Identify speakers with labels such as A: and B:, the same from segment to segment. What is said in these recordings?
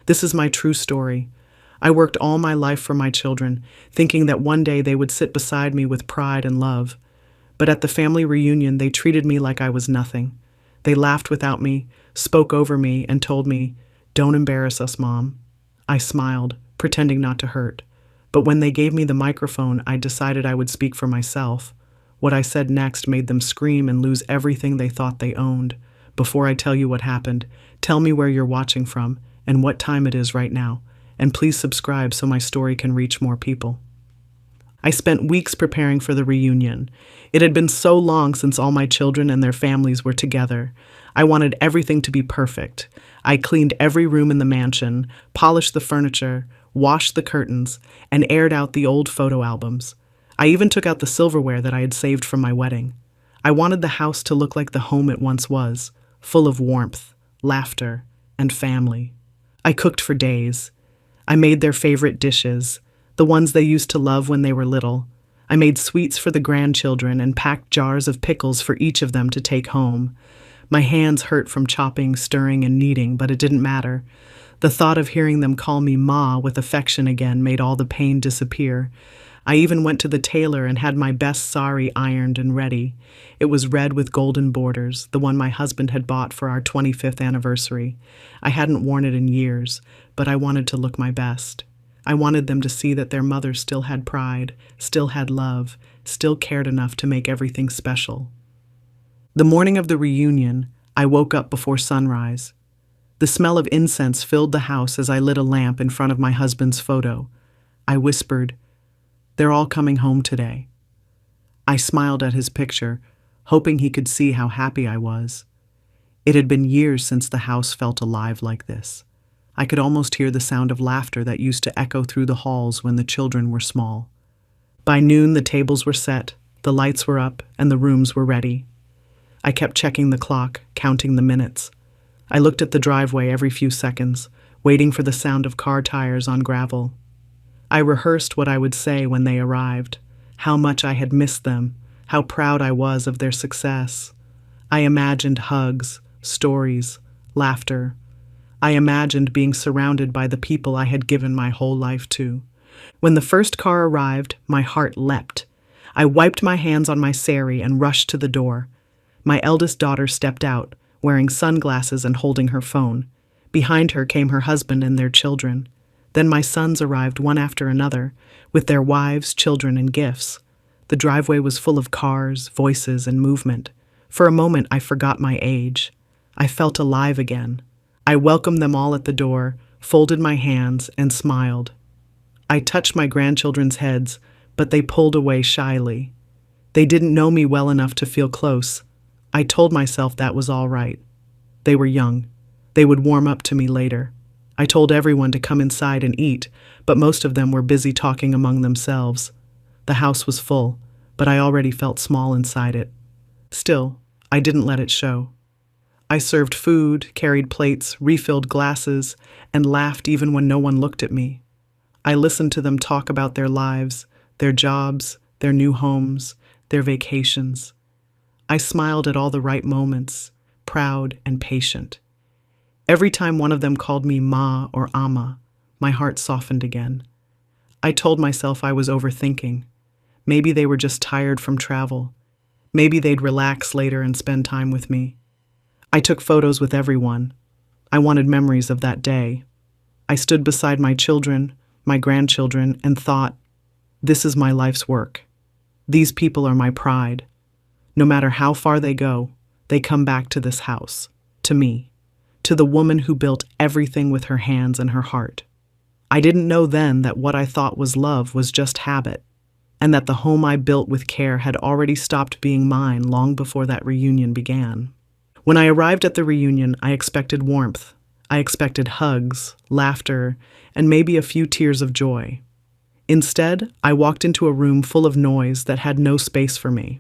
A: This is my true story. I worked all my life for my children, thinking that one day they would sit beside me with pride and love. But at the family reunion, they treated me like I was nothing. They laughed without me, spoke over me, and told me, "Don't embarrass us, Mom." I smiled, pretending not to hurt. But when they gave me the microphone, I decided I would speak for myself. What I said next made them scream and lose everything they thought they owned. Before I tell you what happened, tell me where you're watching from and what time it is right now. And please subscribe so my story can reach more people. I spent weeks preparing for the reunion. It had been so long since all my children and their families were together. I wanted everything to be perfect. I cleaned every room in the mansion, polished the furniture, washed the curtains, and aired out the old photo albums. I even took out the silverware that I had saved from my wedding. I wanted the house to look like the home it once was, full of warmth, laughter, and family. I cooked for days. I made their favorite dishes, the ones they used to love when they were little. I made sweets for the grandchildren and packed jars of pickles for each of them to take home. My hands hurt from chopping, stirring, and kneading, but it didn't matter. The thought of hearing them call me Ma with affection again made all the pain disappear. I even went to the tailor and had my best sari ironed and ready. It was red with golden borders, the one my husband had bought for our 25th anniversary. I hadn't worn it in years, but I wanted to look my best. I wanted them to see that their mother still had pride, still had love, still cared enough to make everything special. The morning of the reunion, I woke up before sunrise. The smell of incense filled the house as I lit a lamp in front of my husband's photo. I whispered, "They're all coming home today." I smiled at his picture, hoping he could see how happy I was. It had been years since the house felt alive like this. I could almost hear the sound of laughter that used to echo through the halls when the children were small. By noon, the tables were set, the lights were up, and the rooms were ready. I kept checking the clock, counting the minutes. I looked at the driveway every few seconds, waiting for the sound of car tires on gravel. I rehearsed what I would say when they arrived, how much I had missed them, how proud I was of their success. I imagined hugs, stories, laughter. I imagined being surrounded by the people I had given my whole life to. When the first car arrived, my heart leapt. I wiped my hands on my sari and rushed to the door. My eldest daughter stepped out, wearing sunglasses and holding her phone. Behind her came her husband and their children. Then my sons arrived one after another, with their wives, children, and gifts. The driveway was full of cars, voices, and movement. For a moment, I forgot my age. I felt alive again. I welcomed them all at the door, folded my hands, and smiled. I touched my grandchildren's heads, but they pulled away shyly. They didn't know me well enough to feel close. I told myself that was all right. They were young. They would warm up to me later. I told everyone to come inside and eat, but most of them were busy talking among themselves. The house was full, but I already felt small inside it. Still, I didn't let it show. I served food, carried plates, refilled glasses, and laughed even when no one looked at me. I listened to them talk about their lives, their jobs, their new homes, their vacations. I smiled at all the right moments, proud and patient. Every time one of them called me Ma or Ama, my heart softened again. I told myself I was overthinking. Maybe they were just tired from travel. Maybe they'd relax later and spend time with me. I took photos with everyone. I wanted memories of that day. I stood beside my children, my grandchildren, and thought, this is my life's work. These people are my pride. No matter how far they go, they come back to this house, to me, to the woman who built everything with her hands and her heart. I didn't know then that what I thought was love was just habit, and that the home I built with care had already stopped being mine long before that reunion began. When I arrived at the reunion, I expected warmth. I expected hugs, laughter, and maybe a few tears of joy. Instead, I walked into a room full of noise that had no space for me.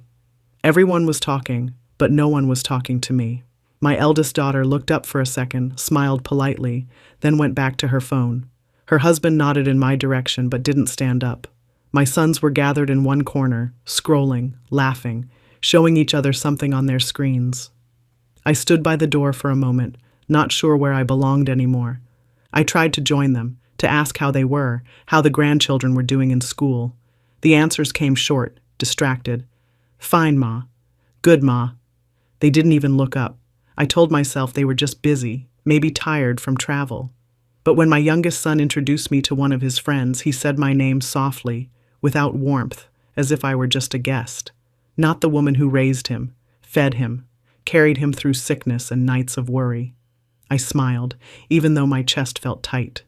A: Everyone was talking, but no one was talking to me. My eldest daughter looked up for a second, smiled politely, then went back to her phone. Her husband nodded in my direction but didn't stand up. My sons were gathered in one corner, scrolling, laughing, showing each other something on their screens. I stood by the door for a moment, not sure where I belonged anymore. I tried to join them, to ask how they were, how the grandchildren were doing in school. The answers came short, distracted. Fine, Ma. Good, Ma. They didn't even look up. I told myself they were just busy, maybe tired from travel. But when my youngest son introduced me to one of his friends, he said my name softly, without warmth, as if I were just a guest. Not the woman who raised him, fed him, carried him through sickness and nights of worry. I smiled, even though my chest felt tight.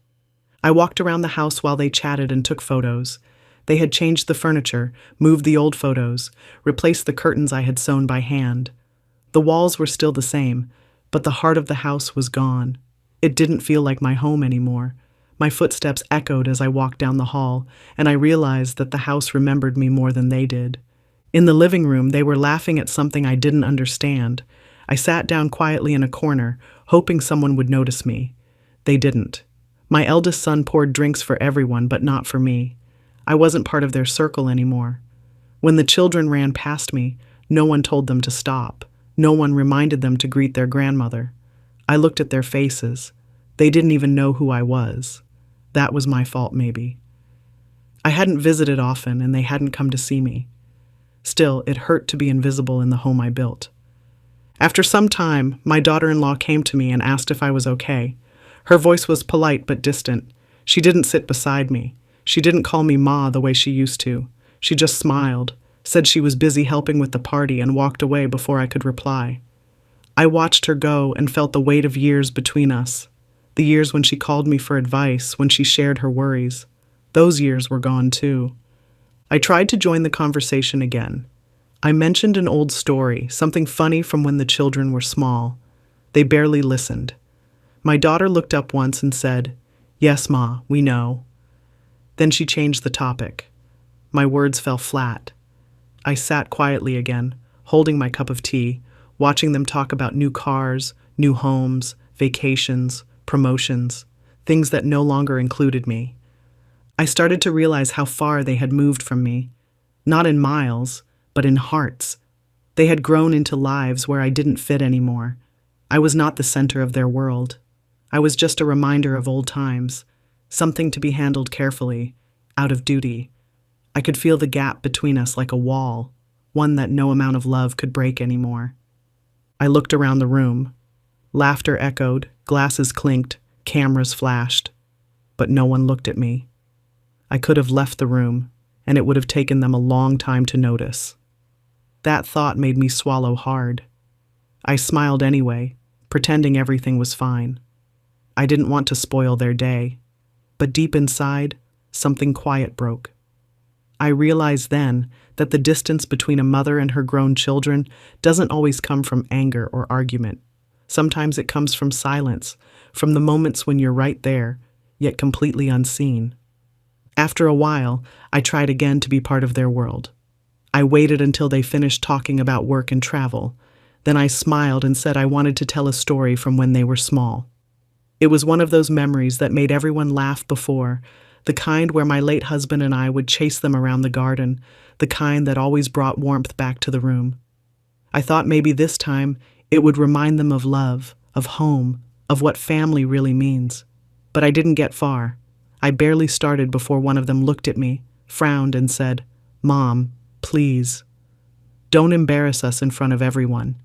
A: I walked around the house while they chatted and took photos. They had changed the furniture, moved the old photos, replaced the curtains I had sewn by hand. The walls were still the same, but the heart of the house was gone. It didn't feel like my home anymore. My footsteps echoed as I walked down the hall, and I realized that the house remembered me more than they did. In the living room, they were laughing at something I didn't understand. I sat down quietly in a corner, hoping someone would notice me. They didn't. My eldest son poured drinks for everyone, but not for me. I wasn't part of their circle anymore. When the children ran past me, no one told them to stop. No one reminded them to greet their grandmother. I looked at their faces. They didn't even know who I was. That was my fault, maybe. I hadn't visited often, and they hadn't come to see me. Still, it hurt to be invisible in the home I built. After some time, my daughter-in-law came to me and asked if I was okay. Her voice was polite but distant. She didn't sit beside me. She didn't call me Ma the way she used to. She just smiled, said she was busy helping with the party, and walked away before I could reply. I watched her go and felt the weight of years between us. The years when she called me for advice, when she shared her worries. Those years were gone too. I tried to join the conversation again. I mentioned an old story, something funny from when the children were small. They barely listened. My daughter looked up once and said, "Yes, Ma, we know." Then she changed the topic. My words fell flat. I sat quietly again, holding my cup of tea, watching them talk about new cars, new homes, vacations, promotions, things that no longer included me. I started to realize how far they had moved from me, not in miles, but in hearts. They had grown into lives where I didn't fit anymore. I was not the center of their world. I was just a reminder of old times, something to be handled carefully, out of duty. I could feel the gap between us like a wall, one that no amount of love could break anymore. I looked around the room. Laughter echoed, glasses clinked, cameras flashed, but no one looked at me. I could have left the room, and it would have taken them a long time to notice. That thought made me swallow hard. I smiled anyway, pretending everything was fine. I didn't want to spoil their day, but deep inside, something quiet broke. I realized then that the distance between a mother and her grown children doesn't always come from anger or argument. Sometimes it comes from silence, from the moments when you're right there, yet completely unseen. After a while, I tried again to be part of their world. I waited until they finished talking about work and travel. Then I smiled and said I wanted to tell a story from when they were small. It was one of those memories that made everyone laugh before, the kind where my late husband and I would chase them around the garden, the kind that always brought warmth back to the room. I thought maybe this time it would remind them of love, of home, of what family really means. But I didn't get far. I barely started before one of them looked at me, frowned, and said, "Mom, please, don't embarrass us in front of everyone."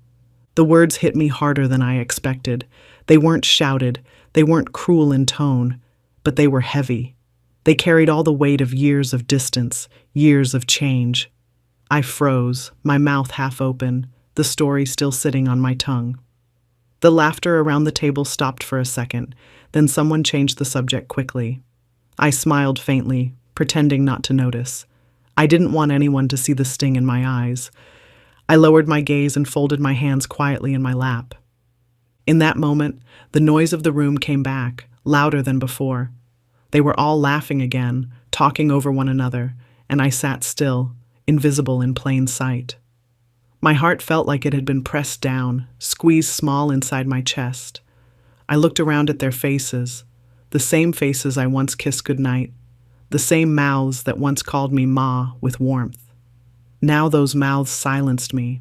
A: The words hit me harder than I expected. They weren't shouted, they weren't cruel in tone, but they were heavy. They carried all the weight of years of distance, years of change. I froze, my mouth half open, the story still sitting on my tongue. The laughter around the table stopped for a second, then someone changed the subject quickly. I smiled faintly, pretending not to notice. I didn't want anyone to see the sting in my eyes. I lowered my gaze and folded my hands quietly in my lap. In that moment, the noise of the room came back, louder than before. They were all laughing again, talking over one another, and I sat still, invisible in plain sight. My heart felt like it had been pressed down, squeezed small inside my chest. I looked around at their faces, the same faces I once kissed goodnight, the same mouths that once called me Ma with warmth. Now those mouths silenced me.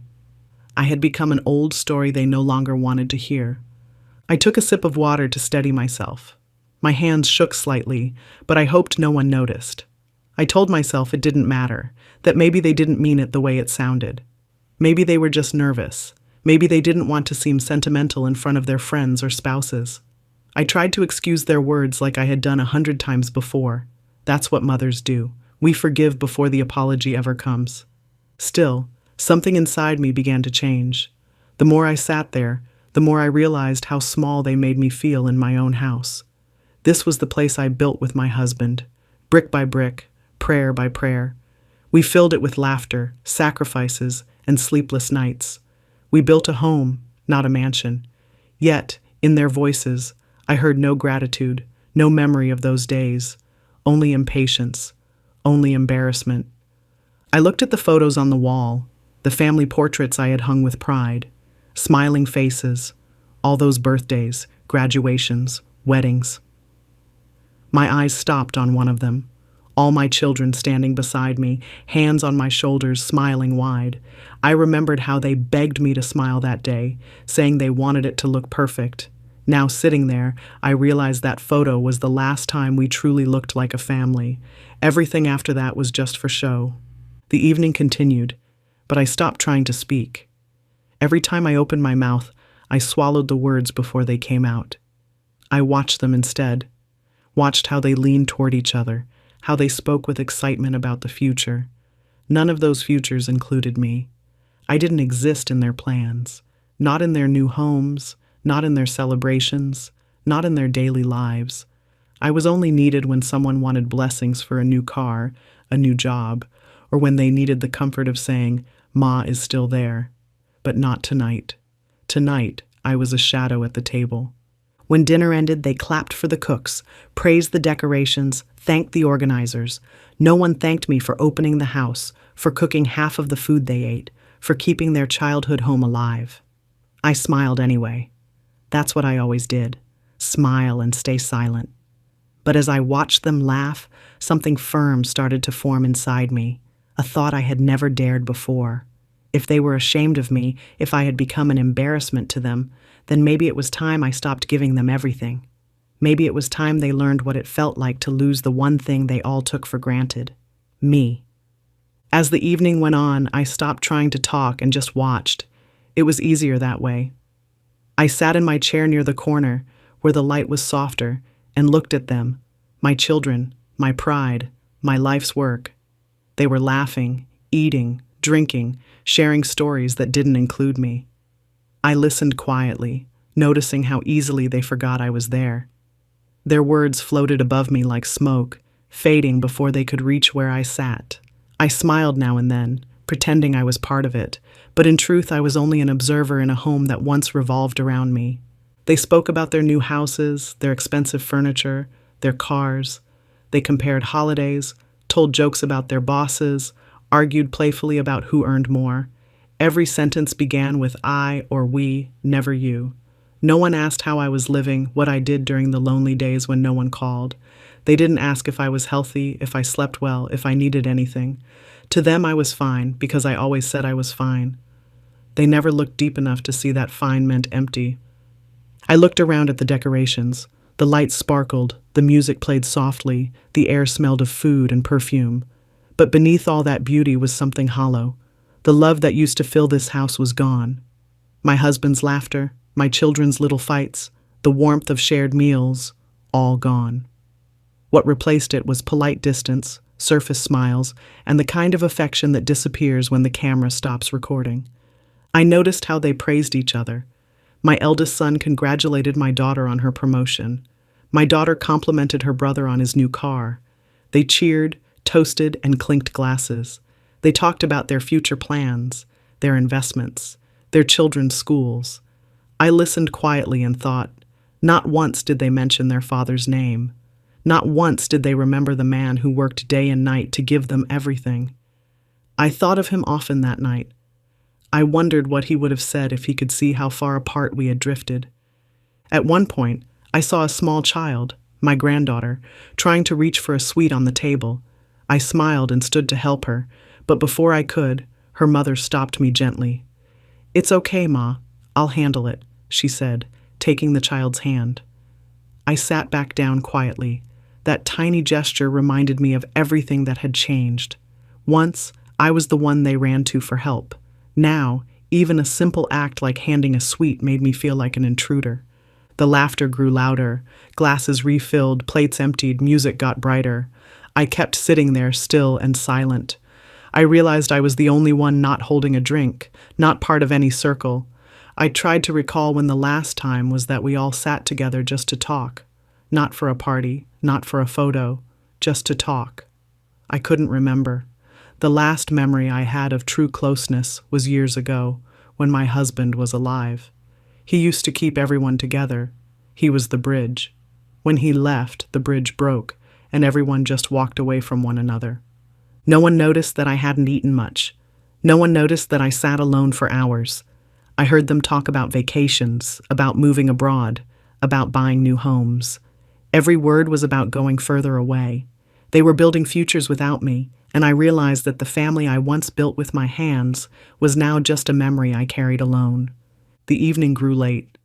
A: I had become an old story they no longer wanted to hear. I took a sip of water to steady myself. My hands shook slightly, but I hoped no one noticed. I told myself it didn't matter, that maybe they didn't mean it the way it sounded. Maybe they were just nervous. Maybe they didn't want to seem sentimental in front of their friends or spouses. I tried to excuse their words like I had done 100 times before. That's what mothers do. We forgive before the apology ever comes. Still, something inside me began to change. The more I sat there, the more I realized how small they made me feel in my own house. This was the place I built with my husband, brick by brick, prayer by prayer. We filled it with laughter, sacrifices, and sleepless nights. We built a home, not a mansion. Yet, in their voices, I heard no gratitude, no memory of those days, only impatience, only embarrassment. I looked at the photos on the wall, the family portraits I had hung with pride, smiling faces, all those birthdays, graduations, weddings. My eyes stopped on one of them, all my children standing beside me, hands on my shoulders, smiling wide. I remembered how they begged me to smile that day, saying they wanted it to look perfect. Now sitting there, I realized that photo was the last time we truly looked like a family. Everything after that was just for show. The evening continued, but I stopped trying to speak. Every time I opened my mouth, I swallowed the words before they came out. I watched them instead, watched how they leaned toward each other, how they spoke with excitement about the future. None of those futures included me. I didn't exist in their plans, not in their new homes, not in their celebrations, not in their daily lives. I was only needed when someone wanted blessings for a new car, a new job, or when they needed the comfort of saying, "Ma is still there." But not tonight. Tonight, I was a shadow at the table. When dinner ended, they clapped for the cooks, praised the decorations, thanked the organizers. No one thanked me for opening the house, for cooking half of the food they ate, for keeping their childhood home alive. I smiled anyway. That's what I always did, smile and stay silent. But as I watched them laugh, something firm started to form inside me, a thought I had never dared before. If they were ashamed of me, if I had become an embarrassment to them, then maybe it was time I stopped giving them everything. Maybe it was time they learned what it felt like to lose the one thing they all took for granted, me. As the evening went on, I stopped trying to talk and just watched. It was easier that way. I sat in my chair near the corner, where the light was softer, and looked at them, my children, my pride, my life's work. They were laughing, eating, drinking, sharing stories that didn't include me. I listened quietly, noticing how easily they forgot I was there. Their words floated above me like smoke, fading before they could reach where I sat. I smiled now and then, pretending I was part of it, but in truth I was only an observer in a home that once revolved around me. They spoke about their new houses, their expensive furniture, their cars. They compared holidays, told jokes about their bosses, argued playfully about who earned more. Every sentence began with I or we, never you. No one asked how I was living, what I did during the lonely days when no one called. They didn't ask if I was healthy, if I slept well, if I needed anything. To them I was fine, because I always said I was fine. They never looked deep enough to see that fine meant empty. I looked around at the decorations. The lights sparkled, the music played softly, the air smelled of food and perfume. But beneath all that beauty was something hollow. The love that used to fill this house was gone. My husband's laughter, my children's little fights, the warmth of shared meals, all gone. What replaced it was polite distance, surface smiles, and the kind of affection that disappears when the camera stops recording. I noticed how they praised each other. My eldest son congratulated my daughter on her promotion. My daughter complimented her brother on his new car. They cheered, toasted, and clinked glasses. They talked about their future plans, their investments, their children's schools. I listened quietly and thought, not once did they mention their father's name. Not once did they remember the man who worked day and night to give them everything. I thought of him often that night. I wondered what he would have said if he could see how far apart we had drifted. At one point, I saw a small child, my granddaughter, trying to reach for a sweet on the table. I smiled and stood to help her, but before I could, her mother stopped me gently. "It's okay, Ma. I'll handle it," she said, taking the child's hand. I sat back down quietly. That tiny gesture reminded me of everything that had changed. Once, I was the one they ran to for help. Now, even a simple act like handing a sweet made me feel like an intruder. The laughter grew louder, glasses refilled, plates emptied, music got brighter. I kept sitting there still and silent. I realized I was the only one not holding a drink, not part of any circle. I tried to recall when the last time was that we all sat together just to talk. Not for a party, not for a photo, just to talk. I couldn't remember. The last memory I had of true closeness was years ago, when my husband was alive. He used to keep everyone together. He was the bridge. When he left, the bridge broke, and everyone just walked away from one another. No one noticed that I hadn't eaten much. No one noticed that I sat alone for hours. I heard them talk about vacations, about moving abroad, about buying new homes. Every word was about going further away. They were building futures without me, and I realized that the family I once built with my hands was now just a memory I carried alone. The evening grew late.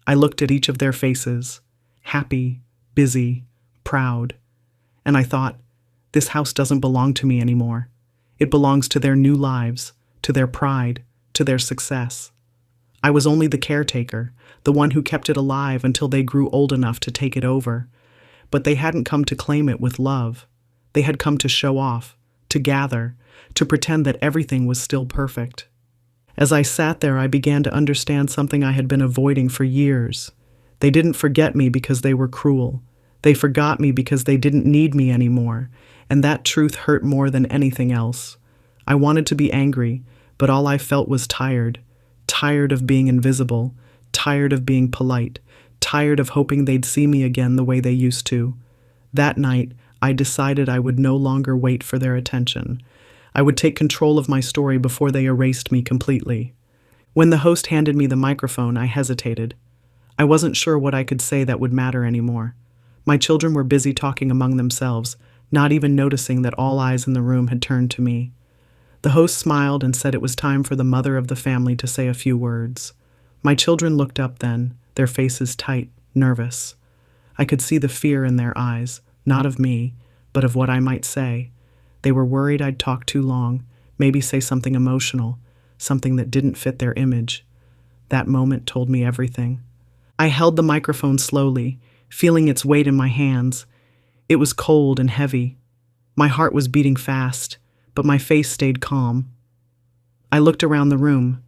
A: I looked at each of their faces, happy, busy, proud, and I thought, this house doesn't belong to me anymore. It belongs to their new lives, to their pride, to their success. I was only the caretaker, the one who kept it alive until they grew old enough to take it over. But they hadn't come to claim it with love. They had come to show off, to gather, to pretend that everything was still perfect. As I sat there, I began to understand something I had been avoiding for years. They didn't forget me because they were cruel. They forgot me because they didn't need me anymore, and that truth hurt more than anything else. I wanted to be angry, but all I felt was tired. Tired of being invisible, tired of being polite, tired of hoping they'd see me again the way they used to. That night, I decided I would no longer wait for their attention. I would take control of my story before they erased me completely. When the host handed me the microphone, I hesitated. I wasn't sure what I could say that would matter anymore. My children were busy talking among themselves, not even noticing that all eyes in the room had turned to me. The host smiled and said it was time for the mother of the family to say a few words. My children looked up then, their faces tight, nervous. I could see the fear in their eyes, not of me, but of what I might say. They were worried I'd talk too long, maybe say something emotional, something that didn't fit their image. That moment told me everything. I held the microphone slowly, feeling its weight in my hands. It was cold and heavy. My heart was beating fast, but my face stayed calm. I looked around the room.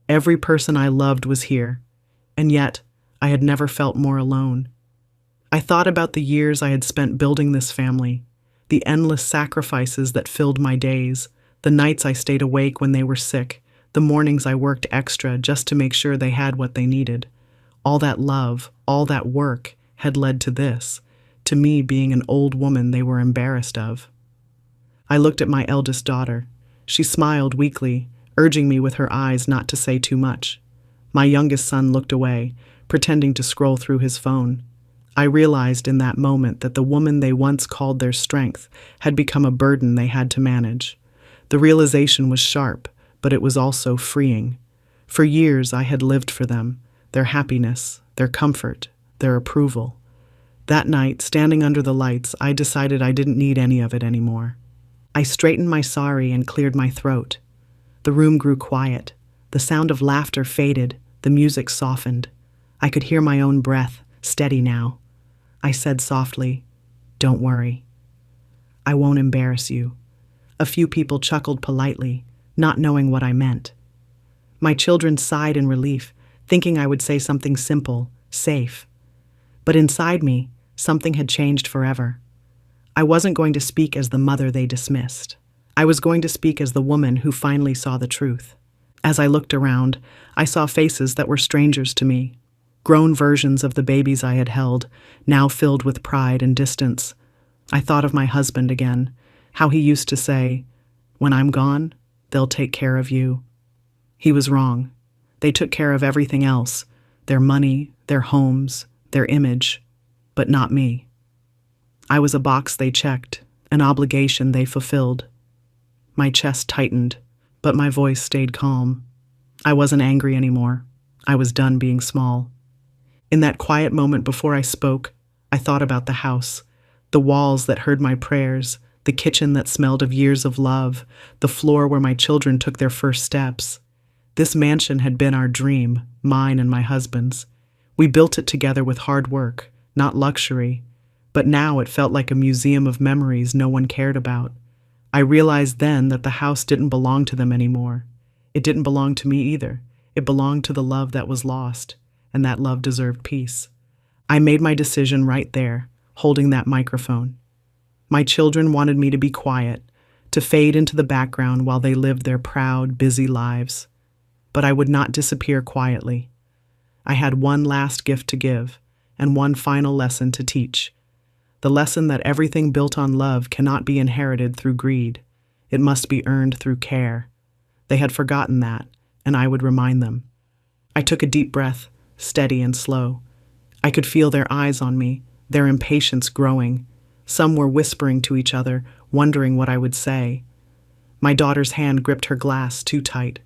A: Every person I loved was here, and yet I had never felt more alone. I thought about the years I had spent building this family, the endless sacrifices that filled my days, the nights I stayed awake when they were sick, the mornings I worked extra just to make sure they had what they needed. All that love, all that work had led to this, to me being an old woman they were embarrassed of. I looked at my eldest daughter. She smiled weakly, urging me with her eyes not to say too much. My youngest son looked away, pretending to scroll through his phone. I realized in that moment that the woman they once called their strength had become a burden they had to manage. The realization was sharp, but it was also freeing. For years I had lived for them, their happiness, their comfort, their approval. That night, standing under the lights, I decided I didn't need any of it anymore. I straightened my sari and cleared my throat. The room grew quiet. The sound of laughter faded. The music softened. I could hear my own breath, steady now. I said softly, "Don't worry. I won't embarrass you." A few people chuckled politely, not knowing what I meant. My children sighed in relief, thinking I would say something simple, safe. But inside me, something had changed forever. I wasn't going to speak as the mother they dismissed. I was going to speak as the woman who finally saw the truth. As I looked around, I saw faces that were strangers to me, grown versions of the babies I had held, now filled with pride and distance. I thought of my husband again, how he used to say, "When I'm gone, they'll take care of you." He was wrong. They took care of everything else, their money, their homes, their image, but not me. I was a box they checked, an obligation they fulfilled. My chest tightened, but my voice stayed calm. I wasn't angry anymore. I was done being small. In that quiet moment before I spoke, I thought about the house, the walls that heard my prayers, the kitchen that smelled of years of love, the floor where my children took their first steps. This mansion had been our dream, mine and my husband's. We built it together with hard work, not luxury, but now it felt like a museum of memories no one cared about. I realized then that the house didn't belong to them anymore. It didn't belong to me either. It belonged to the love that was lost, and that love deserved peace. I made my decision right there, holding that microphone. My children wanted me to be quiet, to fade into the background while they lived their proud, busy lives. But I would not disappear quietly. I had one last gift to give, and one final lesson to teach. The lesson that everything built on love cannot be inherited through greed. It must be earned through care. They had forgotten that, and I would remind them. I took a deep breath, steady and slow. I could feel their eyes on me, their impatience growing. Some were whispering to each other, wondering what I would say. My daughter's hand gripped her glass too tight.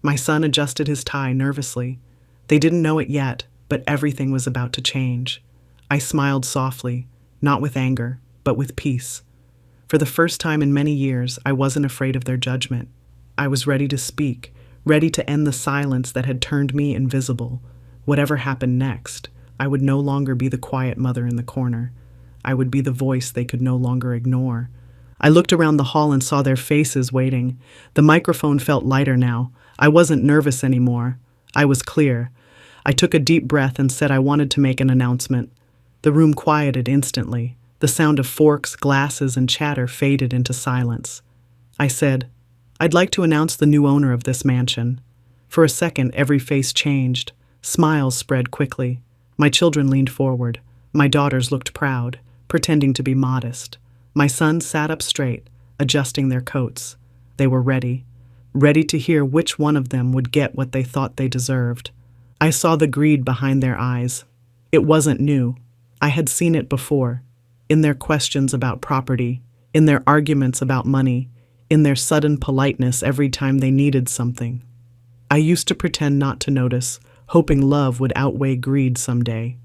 A: My son adjusted his tie nervously. They didn't know it yet, but everything was about to change. I smiled softly, not with anger, but with peace. For the first time in many years, I wasn't afraid of their judgment. I was ready to speak, ready to end the silence that had turned me invisible. Whatever happened next, I would no longer be the quiet mother in the corner. I would be the voice they could no longer ignore. I looked around the hall and saw their faces waiting. The microphone felt lighter now. I wasn't nervous anymore. I was clear. I took a deep breath and said I wanted to make an announcement. The room quieted instantly. The sound of forks, glasses, and chatter faded into silence. I said, "I'd like to announce the new owner of this mansion." For a second, every face changed. Smiles spread quickly. My children leaned forward. My daughters looked proud, pretending to be modest. My sons sat up straight, adjusting their coats. They were ready to hear which one of them would get what they thought they deserved. I saw the greed behind their eyes. It wasn't new. I had seen it before, in their questions about property, in their arguments about money, in their sudden politeness every time they needed something. I used to pretend not to notice, hoping love would outweigh greed someday.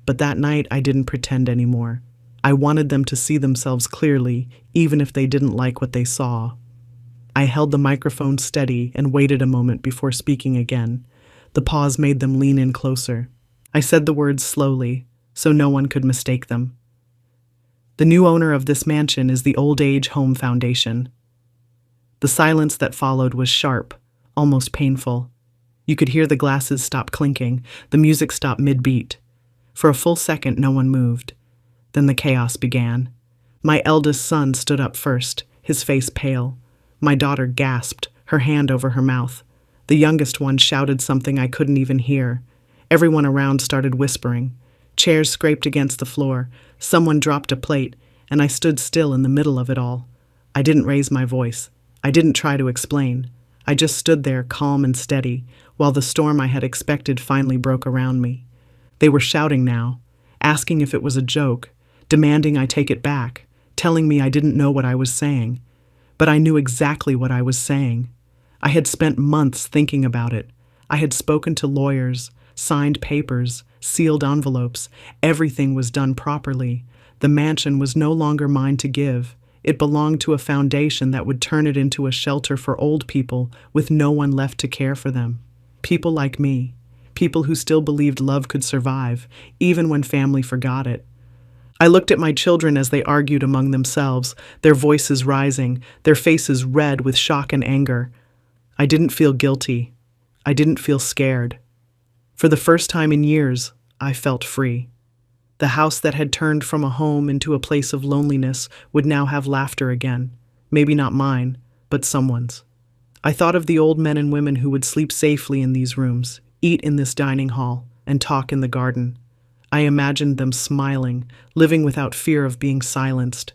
A: But that night I didn't pretend anymore. I wanted them to see themselves clearly, even if they didn't like what they saw. I held the microphone steady and waited a moment before speaking again. The pause made them lean in closer. I said the words slowly, so no one could mistake them. The new owner of this mansion is the Old Age Home Foundation. The silence that followed was sharp, almost painful. You could hear the glasses stop clinking, the music stop mid-beat. For a full second, no one moved. Then the chaos began. My eldest son stood up first, his face pale. My daughter gasped, her hand over her mouth. The youngest one shouted something I couldn't even hear. Everyone around started whispering. Chairs scraped against the floor. Someone dropped a plate, and I stood still in the middle of it all. I didn't raise my voice. I didn't try to explain. I just stood there, calm and steady, while the storm I had expected finally broke around me. They were shouting now, asking if it was a joke, demanding I take it back, telling me I didn't know what I was saying. But I knew exactly what I was saying. I had spent months thinking about it. I had spoken to lawyers, signed papers, sealed envelopes. Everything was done properly. The mansion was no longer mine to give. It belonged to a foundation that would turn it into a shelter for old people with no one left to care for them. People like me. People who still believed love could survive, even when family forgot it. I looked at my children as they argued among themselves, their voices rising, their faces red with shock and anger. I didn't feel guilty. I didn't feel scared. For the first time in years, I felt free. The house that had turned from a home into a place of loneliness would now have laughter again. Maybe not mine, but someone's. I thought of the old men and women who would sleep safely in these rooms, eat in this dining hall, and talk in the garden. I imagined them smiling, living without fear of being silenced.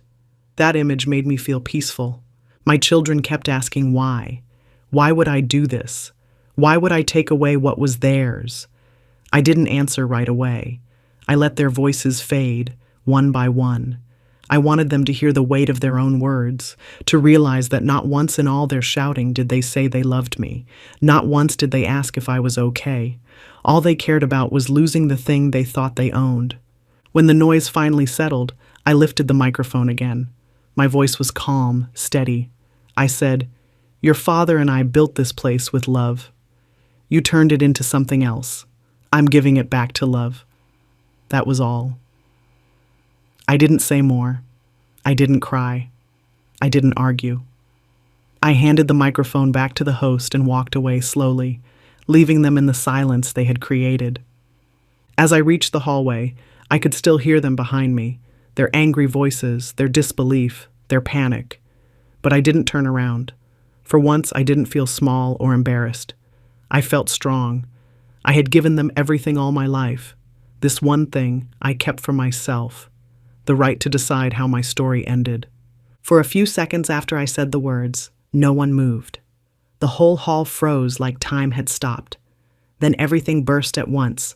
A: That image made me feel peaceful. My children kept asking why. Why would I do this? Why would I take away what was theirs? I didn't answer right away. I let their voices fade, one by one. I wanted them to hear the weight of their own words, to realize that not once in all their shouting did they say they loved me. Not once did they ask if I was okay. All they cared about was losing the thing they thought they owned. When the noise finally settled, I lifted the microphone again. My voice was calm, steady. I said, "Your father and I built this place with love. You turned it into something else. I'm giving it back to love." That was all. I didn't say more. I didn't cry. I didn't argue. I handed the microphone back to the host and walked away slowly, leaving them in the silence they had created. As I reached the hallway, I could still hear them behind me, their angry voices, their disbelief, their panic. But I didn't turn around. For once, I didn't feel small or embarrassed. I felt strong. I had given them everything all my life. This one thing I kept for myself, the right to decide how my story ended. For a few seconds after I said the words, no one moved. The whole hall froze like time had stopped. Then everything burst at once.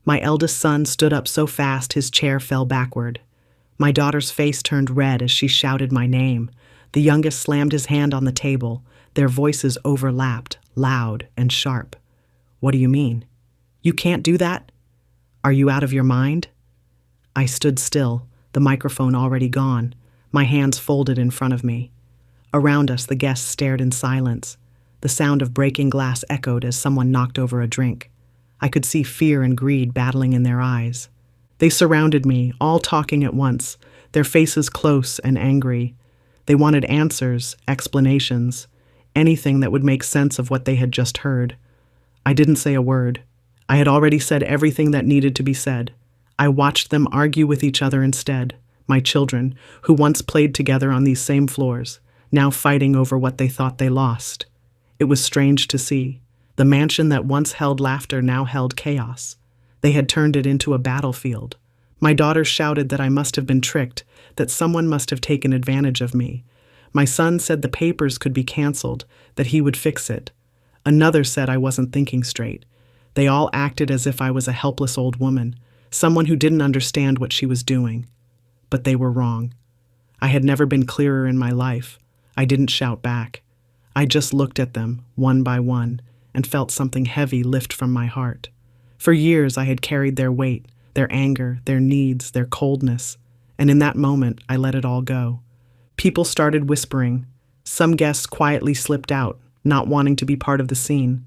A: My eldest son stood up so fast his chair fell backward. My daughter's face turned red as she shouted my name. The youngest slammed his hand on the table. Their voices overlapped, loud and sharp. "What do you mean? You can't do that? Are you out of your mind?" I stood still, the microphone already gone, my hands folded in front of me. Around us, the guests stared in silence. The sound of breaking glass echoed as someone knocked over a drink. I could see fear and greed battling in their eyes. They surrounded me, all talking at once, their faces close and angry. They wanted answers, explanations, anything that would make sense of what they had just heard. I didn't say a word. I had already said everything that needed to be said. I watched them argue with each other instead, my children, who once played together on these same floors, now fighting over what they thought they lost. It was strange to see. The mansion that once held laughter now held chaos. They had turned it into a battlefield. My daughter shouted that I must have been tricked, that someone must have taken advantage of me. My son said the papers could be canceled, that he would fix it. Another said I wasn't thinking straight. They all acted as if I was a helpless old woman, someone who didn't understand what she was doing. But they were wrong. I had never been clearer in my life. I didn't shout back. I just looked at them, one by one, and felt something heavy lift from my heart. For years I had carried their weight, their anger, their needs, their coldness, and in that moment I let it all go. People started whispering. Some guests quietly slipped out, not wanting to be part of the scene.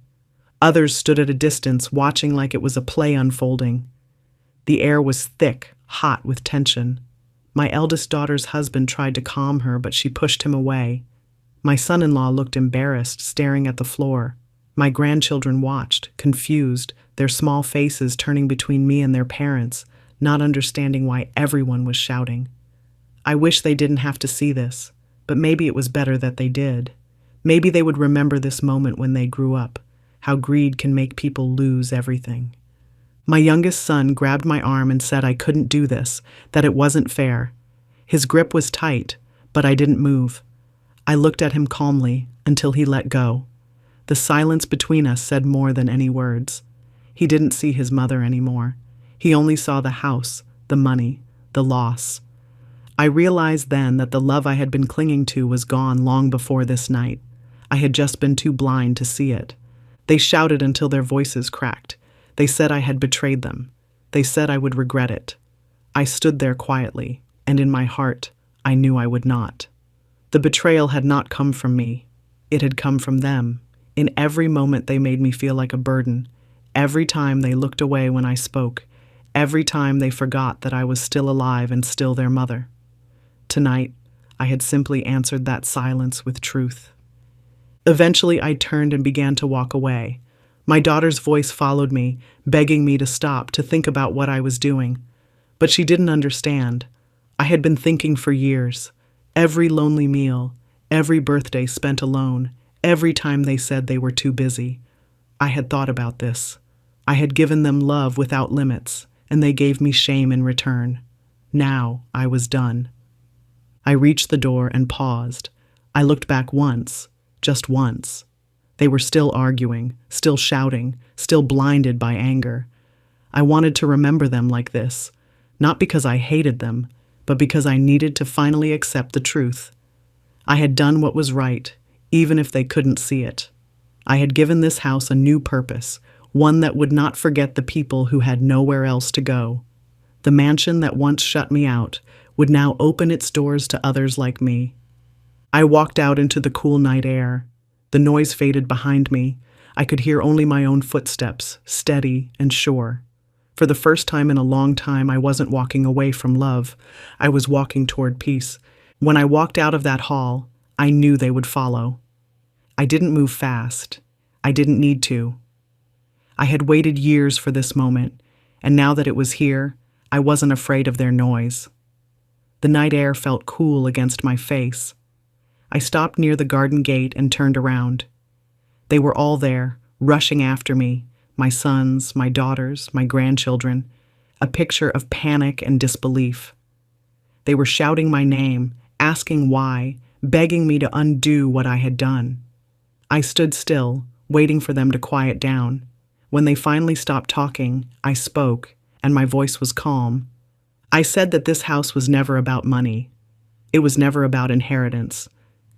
A: Others stood at a distance, watching like it was a play unfolding. The air was thick, hot with tension. My eldest daughter's husband tried to calm her, but she pushed him away. My son-in-law looked embarrassed, staring at the floor. My grandchildren watched, confused, their small faces turning between me and their parents, not understanding why everyone was shouting. I wish they didn't have to see this, but maybe it was better that they did. Maybe they would remember this moment when they grew up, how greed can make people lose everything. My youngest son grabbed my arm and said I couldn't do this, that it wasn't fair. His grip was tight, but I didn't move. I looked at him calmly until he let go. The silence between us said more than any words. He didn't see his mother anymore. He only saw the house, the money, the loss. I realized then that the love I had been clinging to was gone long before this night. I had just been too blind to see it. They shouted until their voices cracked. They said I had betrayed them. They said I would regret it. I stood there quietly, and in my heart, I knew I would not. The betrayal had not come from me. It had come from them. In every moment they made me feel like a burden. Every time they looked away when I spoke. Every time they forgot that I was still alive and still their mother. Tonight, I had simply answered that silence with truth. Eventually, I turned and began to walk away. My daughter's voice followed me, begging me to stop, to think about what I was doing. But she didn't understand. I had been thinking for years. Every lonely meal, every birthday spent alone, every time they said they were too busy. I had thought about this. I had given them love without limits, and they gave me shame in return. Now I was done. I reached the door and paused. I looked back once, just once. They were still arguing, still shouting, still blinded by anger. I wanted to remember them like this, not because I hated them, but because I needed to finally accept the truth. I had done what was right, even if they couldn't see it. I had given this house a new purpose, one that would not forget the people who had nowhere else to go. The mansion that once shut me out would now open its doors to others like me. I walked out into the cool night air. The noise faded behind me. I could hear only my own footsteps, steady and sure. For the first time in a long time, I wasn't walking away from love. I was walking toward peace. When I walked out of that hall, I knew they would follow. I didn't move fast. I didn't need to. I had waited years for this moment, and now that it was here, I wasn't afraid of their noise. The night air felt cool against my face. I stopped near the garden gate and turned around. They were all there, rushing after me, my sons, my daughters, my grandchildren, a picture of panic and disbelief. They were shouting my name, asking why, begging me to undo what I had done. I stood still, waiting for them to quiet down. When they finally stopped talking, I spoke, and my voice was calm. I said that this house was never about money. It was never about inheritance.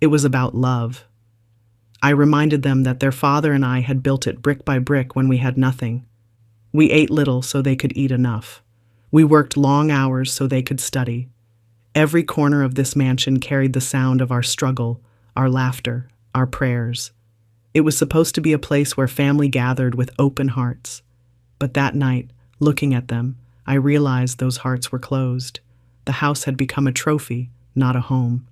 A: It was about love. I reminded them that their father and I had built it brick by brick when we had nothing. We ate little so they could eat enough. We worked long hours so they could study. Every corner of this mansion carried the sound of our struggle, our laughter, our prayers. It was supposed to be a place where family gathered with open hearts. But that night, looking at them, I realized those hearts were closed. The house had become a trophy, not a home.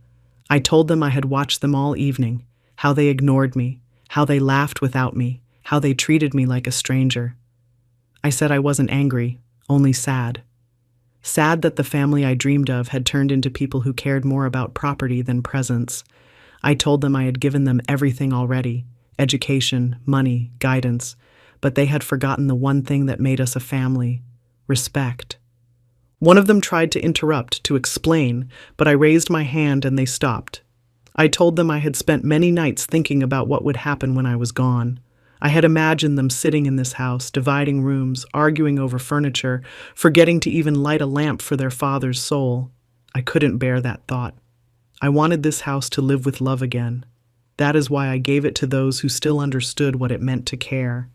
A: I told them I had watched them all evening, how they ignored me, how they laughed without me, how they treated me like a stranger. I said I wasn't angry, only sad. Sad that the family I dreamed of had turned into people who cared more about property than presence. I told them I had given them everything already, education, money, guidance, but they had forgotten the one thing that made us a family: respect. One of them tried to interrupt, to explain, but I raised my hand and they stopped. I told them I had spent many nights thinking about what would happen when I was gone. I had imagined them sitting in this house, dividing rooms, arguing over furniture, forgetting to even light a lamp for their father's soul. I couldn't bear that thought. I wanted this house to live with love again. That is why I gave it to those who still understood what it meant to care.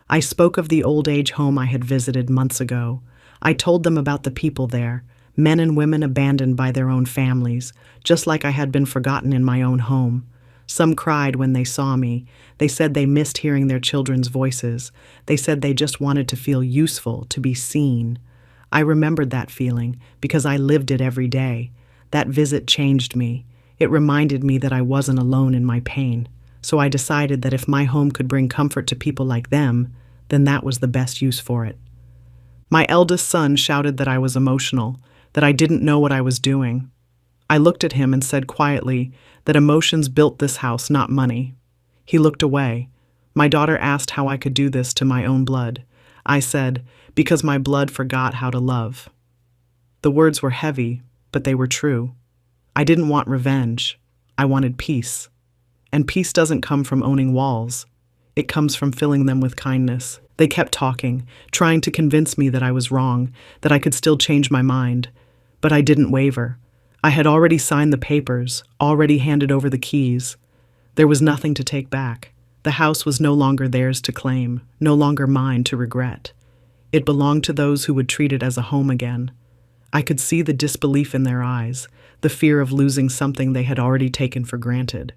A: I spoke of the old age home I had visited months ago. I told them about the people there, men and women abandoned by their own families, just like I had been forgotten in my own home. Some cried when they saw me. They said they missed hearing their children's voices. They said they just wanted to feel useful, to be seen. I remembered that feeling because I lived it every day. That visit changed me. It reminded me that I wasn't alone in my pain. So I decided that if my home could bring comfort to people like them, then that was the best use for it. My eldest son shouted that I was emotional, that I didn't know what I was doing. I looked at him and said quietly that emotions built this house, not money. He looked away. My daughter asked how I could do this to my own blood. I said, because my blood forgot how to love. The words were heavy, but they were true. I didn't want revenge. I wanted peace. And peace doesn't come from owning walls. It comes from filling them with kindness. They kept talking, trying to convince me that I was wrong, that I could still change my mind. But I didn't waver. I had already signed the papers, already handed over the keys. There was nothing to take back. The house was no longer theirs to claim, no longer mine to regret. It belonged to those who would treat it as a home again. I could see the disbelief in their eyes, the fear of losing something they had already taken for granted.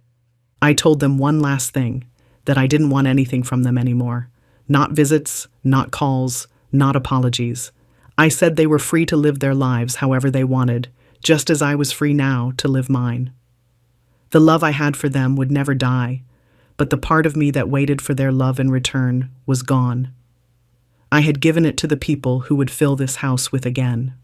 A: I told them one last thing, that I didn't want anything from them anymore. Not visits, not calls, not apologies. I said they were free to live their lives however they wanted, just as I was free now to live mine. The love I had for them would never die, but the part of me that waited for their love in return was gone. I had given it to the people who would fill this house with again.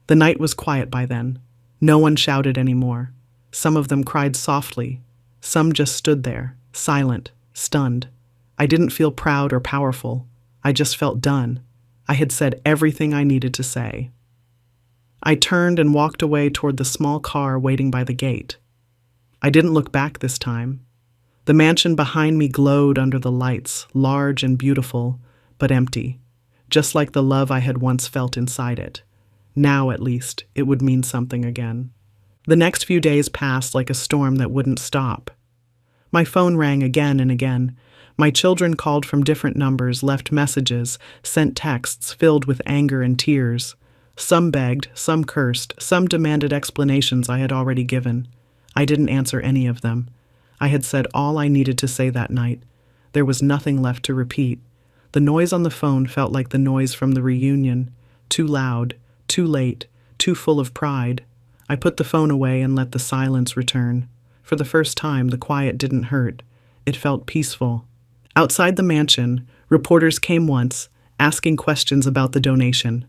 A: The night was quiet by then. No one shouted anymore. Some of them cried softly. Some just stood there, silent, stunned. I didn't feel proud or powerful. I just felt done. I had said everything I needed to say. I turned and walked away toward the small car waiting by the gate. I didn't look back this time. The mansion behind me glowed under the lights, large and beautiful, but empty, just like the love I had once felt inside it. Now, at least, it would mean something again. The next few days passed like a storm that wouldn't stop. My phone rang again and again. My children called from different numbers, left messages, sent texts filled with anger and tears. Some begged, some cursed, some demanded explanations I had already given. I didn't answer any of them. I had said all I needed to say that night. There was nothing left to repeat. The noise on the phone felt like the noise from the reunion. Too loud, too late, too full of pride. I put the phone away and let the silence return. For the first time, the quiet didn't hurt. It felt peaceful. Outside the mansion, reporters came once, asking questions about the donation.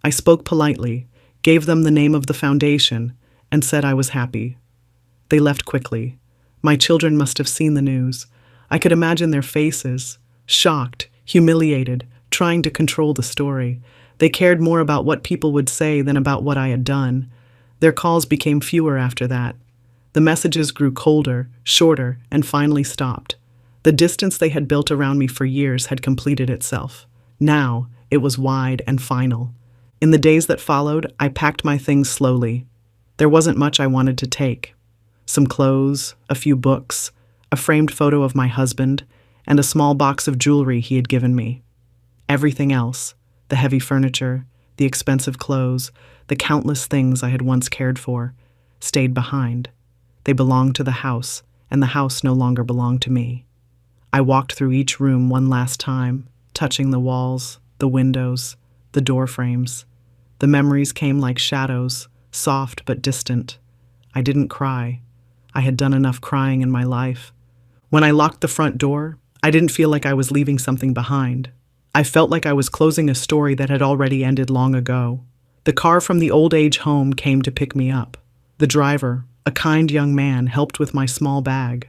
A: I spoke politely, gave them the name of the foundation, and said I was happy. They left quickly. My children must have seen the news. I could imagine their faces, shocked, humiliated, trying to control the story. They cared more about what people would say than about what I had done. Their calls became fewer after that. The messages grew colder, shorter, and finally stopped. The distance they had built around me for years had completed itself. Now, it was wide and final. In the days that followed, I packed my things slowly. There wasn't much I wanted to take. Some clothes, a few books, a framed photo of my husband, and a small box of jewelry he had given me. Everything else, the heavy furniture, the expensive clothes, the countless things I had once cared for, stayed behind. They belonged to the house, and the house no longer belonged to me. I walked through each room one last time, touching the walls, the windows, the door frames. The memories came like shadows, soft but distant. I didn't cry. I had done enough crying in my life. When I locked the front door, I didn't feel like I was leaving something behind. I felt like I was closing a story that had already ended long ago. The car from the old age home came to pick me up. The driver, a kind young man, helped with my small bag.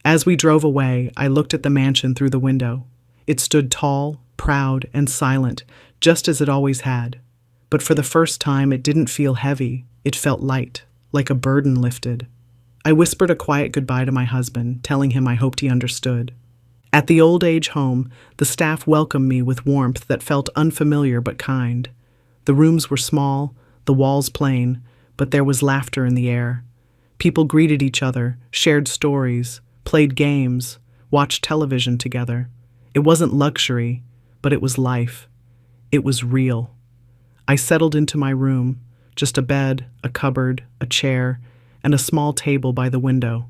A: As we drove away, I looked at the mansion through the window. It stood tall, proud, and silent, just as it always had. But for the first time, it didn't feel heavy. It felt light, like a burden lifted. I whispered a quiet goodbye to my husband, telling him I hoped he understood. At the old age home, the staff welcomed me with warmth that felt unfamiliar but kind. The rooms were small, the walls plain, but there was laughter in the air. People greeted each other, shared stories, played games, watched television together. It wasn't luxury, but it was life. It was real. I settled into my room, just a bed, a cupboard, a chair, and a small table by the window.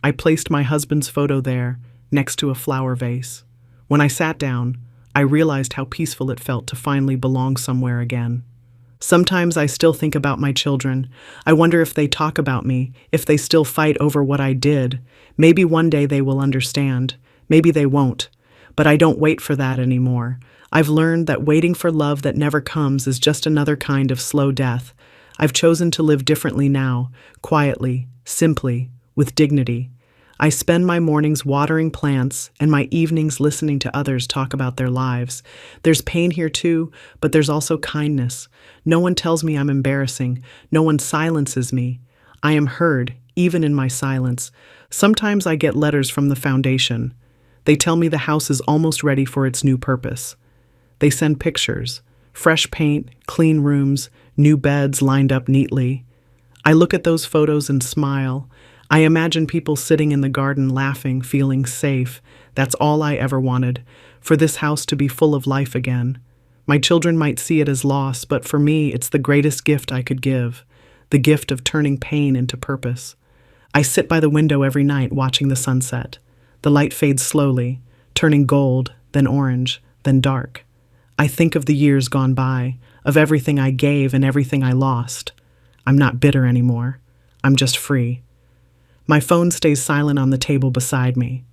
A: I placed my husband's photo there, next to a flower vase. When I sat down, I realized how peaceful it felt to finally belong somewhere again. Sometimes I still think about my children. I wonder if they talk about me, if they still fight over what I did. Maybe one day they will understand. Maybe they won't. But I don't wait for that anymore. I've learned that waiting for love that never comes is just another kind of slow death. I've chosen to live differently now, quietly, simply, with dignity. I spend my mornings watering plants and my evenings listening to others talk about their lives. There's pain here too, but there's also kindness. No one tells me I'm embarrassing. No one silences me. I am heard, even in my silence. Sometimes I get letters from the foundation. They tell me the house is almost ready for its new purpose. They send pictures, fresh paint, clean rooms, new beds lined up neatly. I look at those photos and smile. I imagine people sitting in the garden laughing, feeling safe. That's all I ever wanted, for this house to be full of life again. My children might see it as loss, but for me, it's the greatest gift I could give, the gift of turning pain into purpose. I sit by the window every night watching the sunset. The light fades slowly, turning gold, then orange, then dark. I think of the years gone by, of everything I gave and everything I lost. I'm not bitter anymore. I'm just free. My phone stays silent on the table beside me.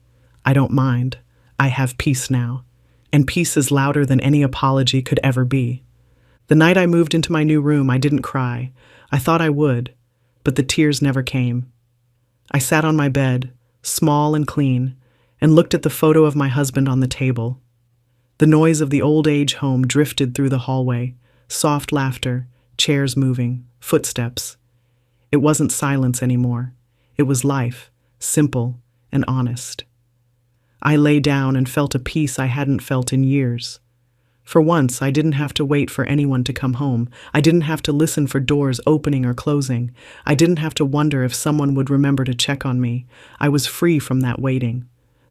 A: I don't mind. I have peace now. And peace is louder than any apology could ever be. The night I moved into my new room, I didn't cry. I thought I would, but the tears never came. I sat on my bed, small and clean, and looked at the photo of my husband on the table. The noise of the old age home drifted through the hallway, soft laughter, chairs moving, footsteps. It wasn't silence anymore. It was life, simple and honest. I lay down and felt a peace I hadn't felt in years. For once, I didn't have to wait for anyone to come home. I didn't have to listen for doors opening or closing. I didn't have to wonder if someone would remember to check on me. I was free from that waiting.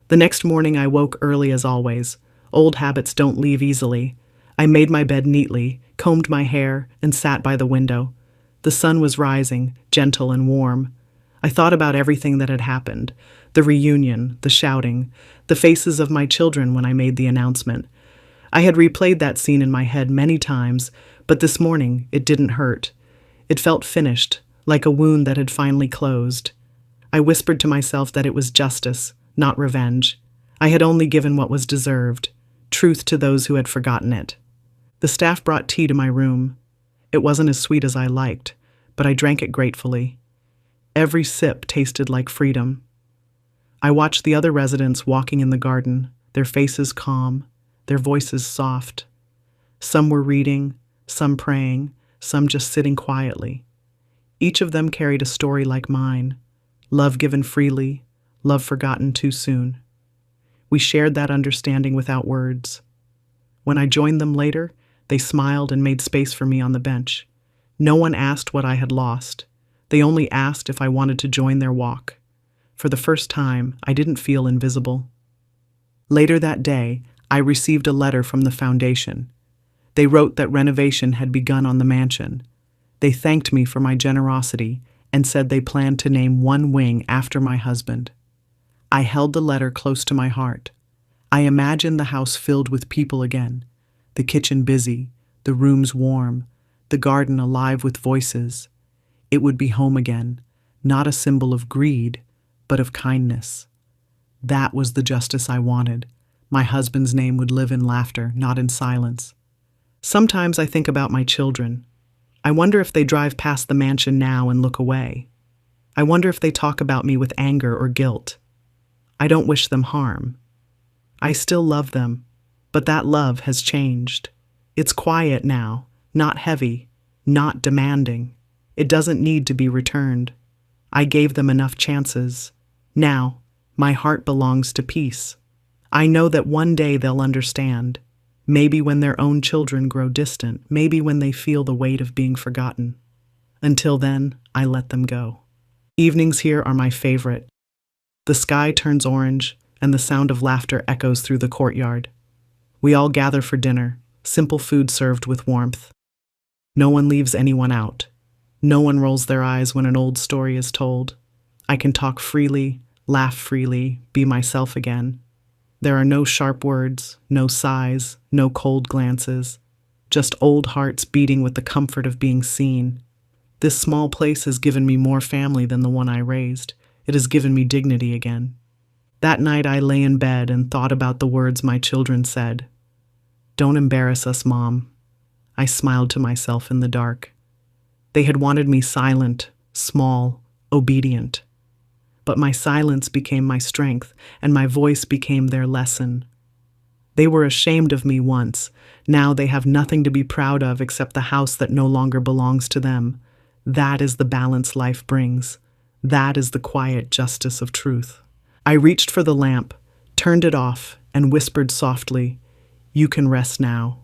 A: The next morning, I woke early as always. Old habits don't leave easily. I made my bed neatly, combed my hair, and sat by the window. The sun was rising, gentle and warm. I thought about everything that had happened, the reunion, the shouting, the faces of my children when I made the announcement. I had replayed that scene in my head many times, but this morning it didn't hurt. It felt finished, like a wound that had finally closed. I whispered to myself that it was justice, not revenge. I had only given what was deserved, truth to those who had forgotten it. The staff brought tea to my room. It wasn't as sweet as I liked, but I drank it gratefully. Every sip tasted like freedom. I watched the other residents walking in the garden, their faces calm, their voices soft. Some were reading, some praying, some just sitting quietly. Each of them carried a story like mine, love given freely, love forgotten too soon. We shared that understanding without words. When I joined them later, they smiled and made space for me on the bench. No one asked what I had lost. They only asked if I wanted to join their walk. For the first time, I didn't feel invisible. Later that day, I received a letter from the foundation. They wrote that renovation had begun on the mansion. They thanked me for my generosity and said they planned to name one wing after my husband. I held the letter close to my heart. I imagined the house filled with people again, the kitchen busy, the rooms warm, the garden alive with voices. It would be home again, not a symbol of greed, but of kindness. That was the justice I wanted. My husband's name would live in laughter, not in silence. Sometimes I think about my children. I wonder if they drive past the mansion now and look away. I wonder if they talk about me with anger or guilt. I don't wish them harm. I still love them, but that love has changed. It's quiet now, not heavy, not demanding. It doesn't need to be returned. I gave them enough chances. Now, my heart belongs to peace. I know that one day they'll understand. Maybe when their own children grow distant, maybe when they feel the weight of being forgotten. Until then, I let them go. Evenings here are my favorite. The sky turns orange, and the sound of laughter echoes through the courtyard. We all gather for dinner, simple food served with warmth. No one leaves anyone out. No one rolls their eyes when an old story is told. I can talk freely, laugh freely, be myself again. There are no sharp words, no sighs, no cold glances, just old hearts beating with the comfort of being seen. This small place has given me more family than the one I raised. It has given me dignity again. That night I lay in bed and thought about the words my children said. "Don't embarrass us, Mom." I smiled to myself in the dark. They had wanted me silent, small, obedient. But my silence became my strength, and my voice became their lesson. They were ashamed of me once. Now they have nothing to be proud of except the house that no longer belongs to them. That is the balance life brings. That is the quiet justice of truth. I reached for the lamp, turned it off, and whispered softly, "You can rest now."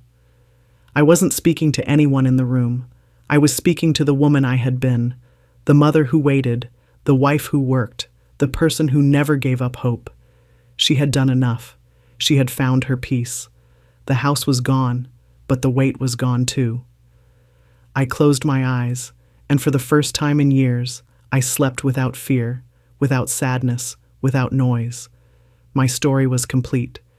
A: I wasn't speaking to anyone in the room. I was speaking to the woman I had been, the mother who waited, the wife who worked, the person who never gave up hope. She had done enough. She had found her peace. The house was gone, but the weight was gone too. I closed my eyes, and for the first time in years, I slept without fear, without sadness, without noise. My story was complete.